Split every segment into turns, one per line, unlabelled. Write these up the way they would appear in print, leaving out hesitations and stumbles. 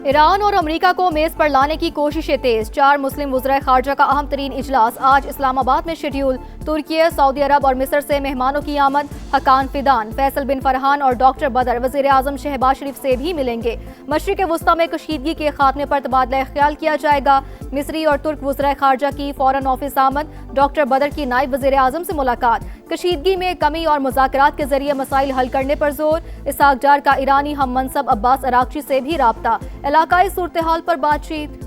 Iran और America को मेज पर लाने की कोशिशें तेज। 4 मुस्लिम वज़राए खारजा का अहम तरीन इजलास आज इस्लामाबाद में शेड्यूल। तुर्की, सऊदी अरब और मिस्र से मेहमानों की आमद। हकान फिदान, फैसल बिन फरहान और डॉक्टर बदर वज़ीर आज़म शहबाज शरीफ से भी मिलेंगे। मशरिक़ वस्ता में कशीदगी के खात्मे पर तबादला ख्याल किया जाएगा। मिस्री और तुर्क वज़राए खारजा की फौरन ऑफिस आमद। डॉक्टर बदर की नायब वज़ीर आज़म से मुलाकात। कशीदगी में कमी और मुज़ाकरात के जरिए मसाइल हल करने पर जोर। इसहाक डार का ईरानी हम मनसब अब्बास अरागची से भी राब्ता। इलाकाई सूरत हाल पर बातचीत।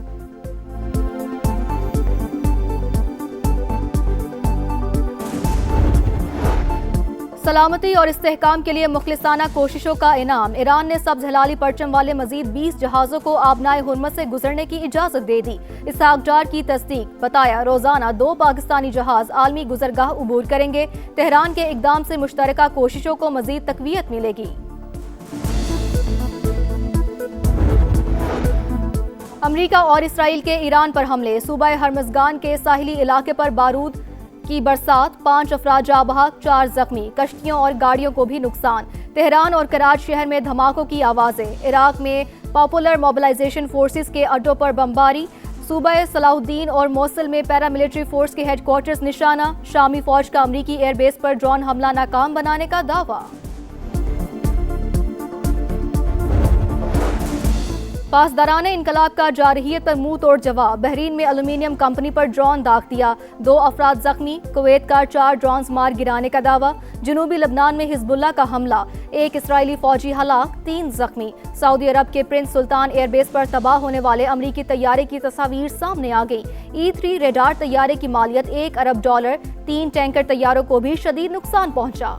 सलामती और इस्तेहकाम के लिए मुखलिसाना कोशिशों का इनाम। ईरान ने सब्ज हिलाली परचम वाले मजीद 20 जहाजों को आबनाए हुर्मत से गुजरने की इजाजत दे दी। इसहाक डार की तस्दीक। बताया, रोजाना 2 पाकिस्तानी जहाज आलमी गुजरगाह उबूर करेंगे। तेहरान के इकदाम से मुश्तरका कोशिशों को मजीद तकवीयत मिलेगी। अमरीका और इसराइल के ईरान पर हमले। सूबा हरमजगान के साहिली इलाके पर बारूद की बरसात। 5 अफराद जाँ बहक, 4 जख्मी। कश्तियों और गाड़ियों को भी नुकसान। तेहरान और कराच शहर में धमाकों की आवाजें। इराक में पॉपुलर मोबिलाइजेशन फोर्सेस के अड्डों पर बमबारी। सूबा सलाहुद्दीन और मोसुल में पैरामिलिट्री फोर्स के हेडक्वार्टर्स निशाना। शामी फौज का अमरीकी एयरबेस पर ड्रोन हमला नाकाम बनाने का दावा। पासदाराने इनकलाब का जारहियत पर मुंह तोड़ जवाब। बहरीन में एल्यूमिनियम कंपनी पर ड्रोन दाग दिया। 2 अफराद जख्मी। कुवैत का 4 ड्रोन्स मार गिराने का दावा। जनूबी लबनान में हिजबुल्लाह का हमला। 1 इसराइली फौजी हलाक, 3 जख्मी। सऊदी अरब के प्रिंस सुल्तान एयरबेस पर तबाह होने वाले अमरीकी तैयारे की तस्वीर सामने आ गई। E-3 रेडार तैयारे की मालियत $1 अरब। 3 टैंकर तैयारों को भी शदीद नुकसान पहुंचा।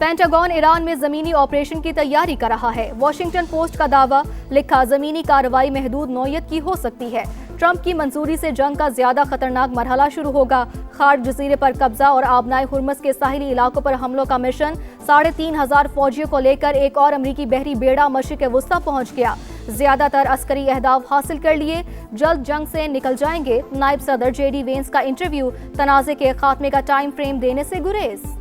पेंटागन ईरान में जमीनी ऑपरेशन की तैयारी कर रहा है। वॉशिंगटन पोस्ट का दावा। लिखा, जमीनी कार्रवाई महदूद नौयत की हो सकती है। ट्रंप की मंजूरी से जंग का ज्यादा खतरनाक मरहला शुरू होगा। खार्ड जजीरे पर कब्जा और आबनाए हुर्मस के साहिली इलाकों पर हमलों का मिशन। 3500 फौजियों को लेकर एक और अमरीकी बहरी बेड़ा मशरिक़ वस्ता पहुंच गया। ज्यादातर अस्करी अहदाफ हासिल कर लिए। जल्द जंग से निकल जाएंगे। नायब सदर JD वेंस का इंटरव्यू। तनाज़े के खात्मे का टाइम फ्रेम देने से गुरेज।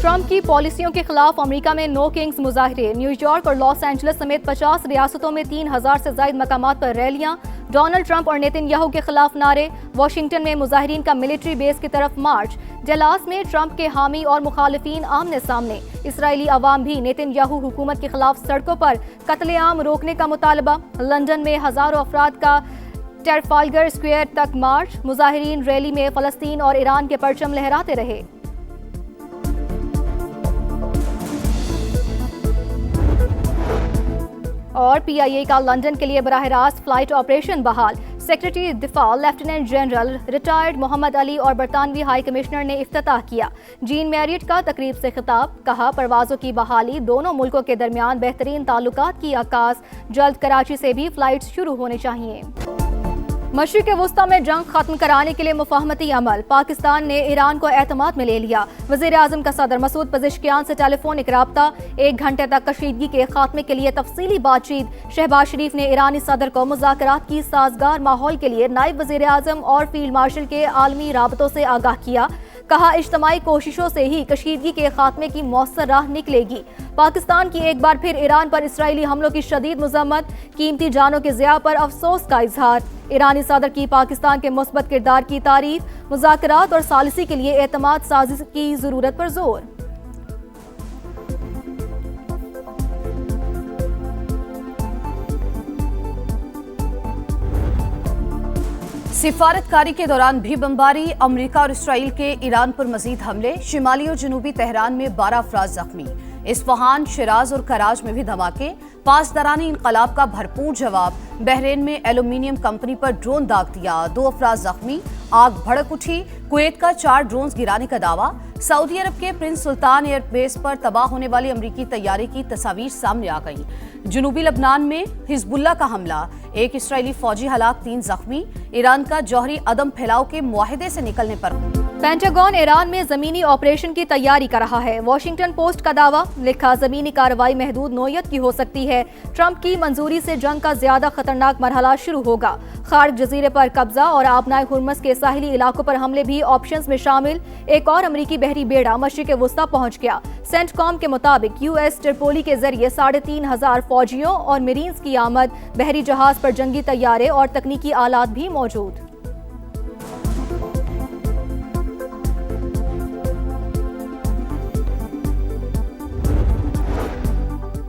ट्रंप की पॉलिसियों के खिलाफ अमेरिका में नो किंग्स मुजाहरे। न्यूयॉर्क और लॉस एंजलिस समेत 50 रियासतों में 3000 से ज्यादा मकामात पर रैलियां। डोनाल्ड ट्रंप और नेतन्याहू के खिलाफ नारे। वॉशिंगटन में मुजाहिरीन का मिलिट्री बेस की तरफ मार्च। डलास में ट्रंप के हामी और मुखालिफिन आमने सामने। इसराइली अवाम भी नेतन्याहू हुकूमत के खिलाफ सड़कों पर। कत्लेआम रोकने का मुतालबा। लंदन में हजारों अफराद का ट्रफाल्गर स्क्वायर तक मार्च। मुजाहिरीन रैली में फलस्तीन और ईरान के परचम लहराते रहे। और PIA का लंदन के लिए बराह रास्त फ्लाइट ऑपरेशन बहाल। सेक्रेटरी दिफा lieutenant general retired Mohammad Ali और बरतानवी हाई कमिश्नर ने इफ्तिताह किया। जीन मैरियट का तकरीब से खिताब। कहा, परवाजों की बहाली, दोनों मुल्कों के दरमियान बेहतरीन ताल्लुकात की आगाज। जल्द कराची से भी फ्लाइट्स शुरू होने चाहिए। मशरिक़ वस्ता में जंग खत्म कराने के लिए मुफाहमती अमल। पाकिस्तान ने ईरान को एतमाद में ले लिया। वज़ीर आज़म का सदर मसूद पज़ेश्कियान से टेलीफोनिक राब्ता। 1 घंटे तक कशीदगी के खात्मे के लिए तफसीली बातचीत। शहबाज शरीफ ने ईरानी सदर को मुज़ाकरात की साजगार माहौल के लिए नायब वज़ीर आज़म और फील्ड मार्शल के आलमी राबतों से आगाह किया। कहा, इज्तमाई कोशिशों से ही कशीदगी के खात्मे की मौसर राह निकलेगी। पाकिस्तान की एक बार फिर ईरान पर इसराइली हमलों की शदीद मजम्मत। कीमती जानों के ज़िया पर अफसोस का इजहार। ईरानी सदर की पाकिस्तान के मुस्बत किरदार की तारीफ। मुज़ाकरात और सालिसी के लिए एतमाद साजिश की जरूरत पर जोर।
सिफारतकारी के दौरान भी बमबारी। अमेरिका और इसराइल के ईरान पर मजीद हमले। शिमाली और जनूबी तेहरान में 12 अफराद जख्मी। इस्फहान, शिराज और कराज में भी धमाके। पासदारानी इनकलाब का भरपूर जवाब। बहरीन में एल्यूमिनियम कंपनी पर ड्रोन दाग दिया। 2 अफराद जख्मी। आग भड़क उठी। कुवैत का 4 ड्रोन्स गिराने का दावा। सऊदी अरब के प्रिंस सुल्तान एयरबेस पर तबाह होने वाली अमरीकी तैयारे की तस्वीर सामने आ गई। जनूबी लबनान में हिजबुल्लाह का हमला, 1 इस्राएली फौजी हलाक, 3 जख्मी। ईरान का जौहरी अदम फैलाव के मुआहदे से निकलने पर
पेंटागन ईरान में जमीनी ऑपरेशन की तैयारी कर रहा है। वॉशिंगटन पोस्ट का दावा, लिखा जमीनी कार्रवाई महदूद नौयत की हो सकती है। ट्रंप की मंजूरी से जंग का ज्यादा खतरनाक मरहला शुरू होगा। खार्क जजीरे पर कब्जा और आबनाए हुर्मस के साहिली इलाकों पर हमले भी ऑप्शंस में शामिल। एक और अमरीकी बहरी बेड़ा मशरिक वस्ता पहुंच गया। सेंटकॉम के मुताबिक यूएस ट्रिपोली के जरिए 3,500 फौजियों और मरीन्स की आमद। बहरी जहाज पर जंगी तैयारे और तकनीकी आलात भी मौजूद।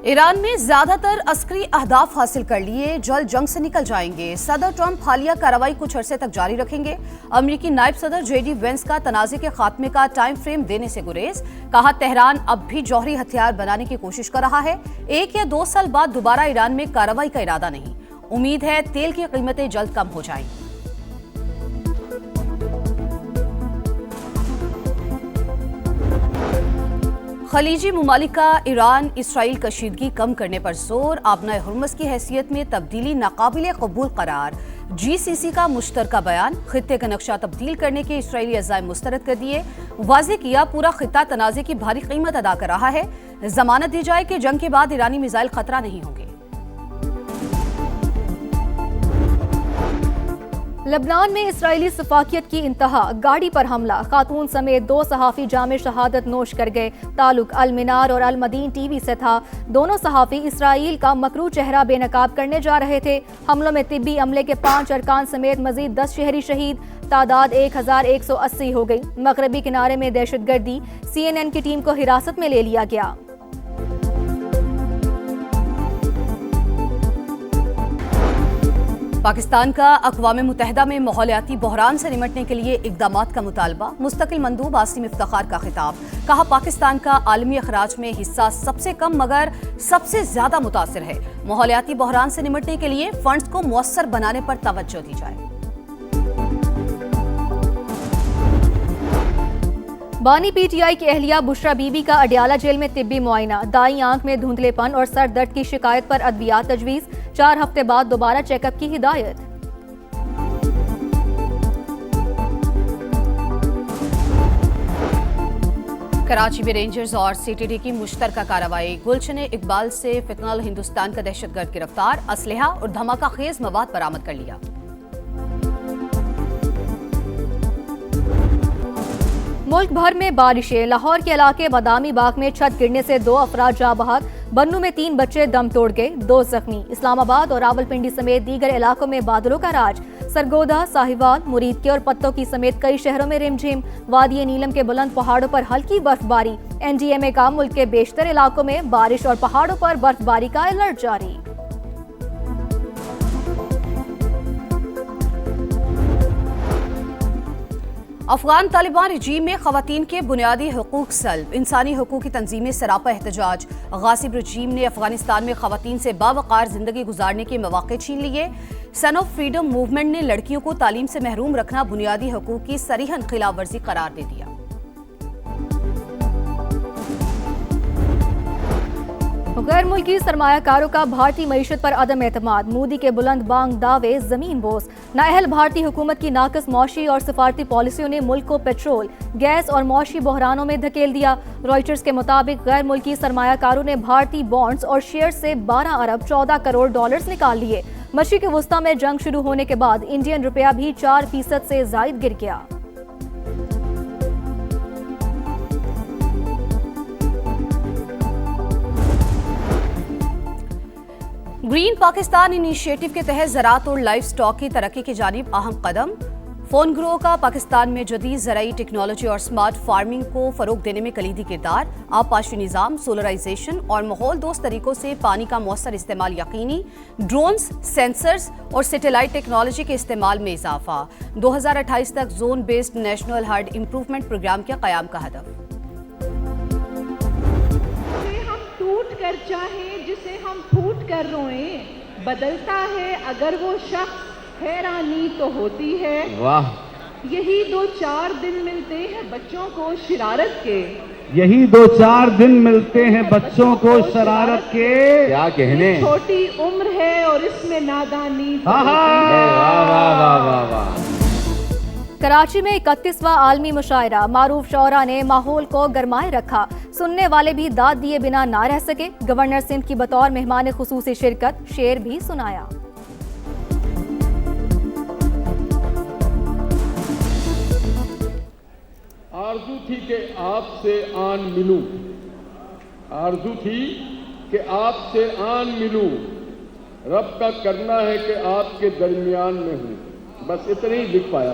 ईरान में ज्यादातर अस्करी अहदाफ हासिल कर लिए, जल्द जंग से निकल जाएंगे। सदर ट्रंप हालिया कार्रवाई कुछ अरसे तक जारी रखेंगे। अमरीकी नायब सदर JD वेंस का तनाज़े के खात्मे का टाइम फ्रेम देने से गुरेज। कहा, तेहरान अब भी जौहरी हथियार बनाने की कोशिश कर रहा है। 1 या 2 साल बाद दोबारा ईरान में कार्रवाई का इरादा नहीं। उम्मीद है तेल की कीमतें जल्द कम हो जाएंगी। खलीजी मुमालिक का ईरान इसराइल कशीदगी कम करने पर जोर। आबनाए हुर्मस की हैसियत में तब्दीली नाकाबिले कबूल करार। GCC का मुश्तरका बयान, खित्ते का नक्शा तब्दील करने के इसराइली अज़ाइम मुस्तरद कर दिए। वाज़े किया, पूरा खित्ता तनाज़े की भारी कीमत अदा कर रहा है। जमानत दी जाए कि जंग के बाद ईरानी मिसाइल खतरा नहीं होंगे।
लबनान में इसराइली सफाकियत की इंतहा, गाड़ी पर हमला, खातून समेत 2 सहाफ़ी जामे शहादत नोश कर गए। ताल्लुक अल मिनार और अल मदीन TV से था। दोनों सहाफ़ी इसराइल का मकरू चेहरा बेनकाब करने जा रहे थे। हमलों में तिब्बी अमले के 5 अरकान समेत मजीद 10 शहरी शहीद। तादाद 1180 हो गई। मगरबी किनारे में दहशतगर्दी, CNN की टीम को हिरासत में ले लिया गया।
पाकिस्तान का अक़वाम मुत्तहिदा में माहौलियाती बहरान से निमटने के लिए इक़दामात का मुतालबा। मुस्तकिल मंदूब आसिम इफ्तिखार का खिताब। कहा, पाकिस्तान का आलमी अखराज में हिस्सा सबसे कम मगर सबसे ज्यादा मुतासिर है। माहौलियाती बहरान से निमटने के लिए फंड्स को मुअस्सर बनाने पर तवज्जो दी जाए।
बानी PTI की अहलिया बुशरा बीबी का अडियाला जेल में तिब्बी मुआयना। दाई आंख में धुंधलेपन और सर दर्द की शिकायत पर अद्वियात तजवीज़। 4 हफ्ते बाद दोबारा चेकअप की हिदायत।
कराची में रेंजर्स और CTD की मुश्तरका कार्रवाई। गुलशन इकबाल से फितनल हिंदुस्तान का दहशतगर्द गिरफ्तार। असलहा और धमाका खेज मवाद बरामद कर लिया।
मुल्क भर में बारिशें। लाहौर के इलाके बादामी बाग में छत गिरने से 2 अफराद जाँ बहक। बन्नू में 3 बच्चे दम तोड़ गए, 2 जख्मी। इस्लामाबाद और रावलपिंडी समेत दीगर इलाकों में बादलों का राज। सरगोदा, साहिवाल, मुरीदके और पत्तों की समेत कई शहरों में रिमझिम। वादी नीलम के बुलंद पहाड़ों पर हल्की बर्फबारी। NDMA का मुल्क के बेशतर इलाकों में बारिश और पहाड़ों पर बर्फबारी का अलर्ट जारी।
अफगान तालिबान रजीम में खवातीन के बुनियादी हकूक सल्ब। इंसानी हकूक की तंजीमें सरापा एहतजाज। गासिब रजीम ने अफगानिस्तान में खवातीन से बावकार जिंदगी गुजारने के मौके छीन लिए। सन ऑफ फ्रीडम मूवमेंट ने लड़कियों को तालीम से महरूम रखना बुनियादी हकूक की सरीहन खिलाफ वर्जी करार दे दिया।
गैर मुल्की सरमायाकारों का भारतीय मईशत पर अदम एतमाद। मोदी के बुलंद बांग दावे जमीन बोस। नाअहल भारतीय हुकूमत की नाकस मौशी और सिफारती पॉलिसियों ने मुल्क को पेट्रोल, गैस और मौशी बहरानों में धकेल दिया। रॉयटर्स के मुताबिक गैर मुल्की सरमायाकारों ने भारतीय बॉन्ड्स और शेयर से 12 अरब 14 करोड़ डॉलर्स निकाल लिए। मशरिक़ वस्ता में जंग शुरू होने के बाद इंडियन रुपया भी 4% से जायद गिर गया।
ग्रीन पाकिस्तान इनिशिएटिव के तहत ज़राअत और लाइफ स्टॉक की तरक्की की जानिब अहम कदम। फोन ग्रो का पाकिस्तान में जदीद ज़राई टेक्नोलॉजी और स्मार्ट फार्मिंग को फ़रोग देने में कलीदी किरदार। आबपाशी निज़ाम, सोलराइजेशन और माहौल दोस्त तरीकों से पानी का मौसर इस्तेमाल यकीनी। ड्रोन्स, सेंसर्स और सैटेलाइट टेक्नोलॉजी के इस्तेमाल में इजाफा। 2028 तक zone based national herd improvement programme के क़याम का हदफ।
कर चाहे जिसे हम फूट कर रोएं, बदलता है अगर वो शख्स, हैरानी तो होती है।
वाह,
यही 2-4 दिन मिलते हैं बच्चों को शरारत के,
यही 2-4 दिन मिलते हैं बच्चों को शरारत के।
क्या कहने।
छोटी उम्र है और इसमें नादानी।
वाह वाह वाह वाह वाह।
कराची में 31वां आलमी मुशायरा, मारूफ शौरा ने माहौल को गरमाए रखा। सुनने वाले भी दाद दिए बिना ना रह सके। गवर्नर सिंध की बतौर मेहमान खुसूसी शिरकत, शेर भी सुनाया।
आरजू थी कि आपसे आन मिलूं, आरजू थी कि आपसे आन मिलूं, रब का करना है कि आपके दरमियान में हूं। बस इतना ही लिख पाया।